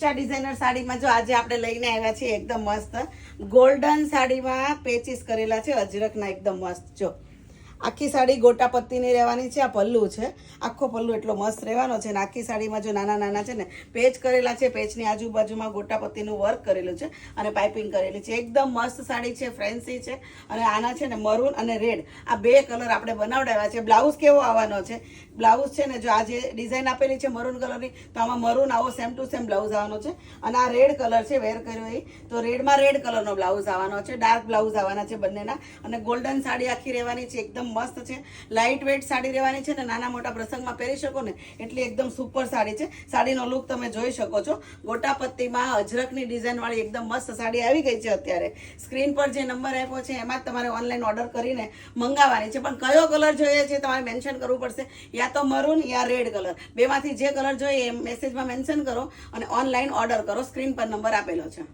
Designer સાડીમાં જો આજે આપણે લઈને આવ્યા છીએ એકદમ મસ્ત ગોલ્ડન સાડીમાં પેચીસ કરેલા છે અજરકના એકદમ મસ્ત જો આખી સાડી ગોટા પત્તીની રહેવાની છે. આ પલ્લુ છે, આખો પલ્લુ એટલો મસ્ત રહેવાનો છે. અને આખી સાડીમાં જો નાના નાના છે ને પેચ કરેલા છે, પેચની આજુબાજુમાં ગોટા પત્તીનું વર્ક કરેલું છે અને પાઇપિંગ કરેલી છે. એકદમ મસ્ત સાડી છે, ફેન્સી છે. અને આના છે ને મરૂન અને રેડ આ બે કલર આપણે બનાવડાવ્યા છે. બ્લાઉઝ કેવો આવવાનો છે? બ્લાઉઝ છે ને જો આ જે ડિઝાઇન આપેલી છે મરૂન કલરની, તો આમાં મરૂન આવો સેમ ટુ સેમ બ્લાઉઝ આવવાનો છે. અને આ રેડ કલર છે વેર કર્યો એ, તો રેડમાં રેડ કલરનો બ્લાઉઝ આવવાનો છે. ડાર્ક બ્લાઉઝ આવવાના છે બંનેના. અને ગોલ્ડન સાડી આખી રહેવાની છે, એકદમ મસ્ત છે. લાઇટ વેઇટ સાડી રહેવાની છે ને નાના મોટા પ્રસંગમાં પહેરી શકો ને એટલી એકદમ સુપર સાડી છે. સાડીનો લુક તમે જોઈ શકો છો. ગોટા પત્તીમાં અજરકની ડિઝાઇન વાળી એકદમ મસ્ત સાડી આવી ગઈ છે. અત્યારે સ્ક્રીન પર જે નંબર આપ્યો છે એમાં જ તમારે ઓનલાઈન ઓર્ડર કરીને મંગાવવાની છે. પણ કયો કલર જોઈએ છે તમારે મેન્શન કરવું પડશે, યા તો મરૂન યા રેડ કલર, બેમાંથી જે કલર જોઈએ એ મેસેજમાં મેન્શન કરો અને ઓનલાઈન ઓર્ડર કરો. સ્ક્રીન પર નંબર આપેલો છે.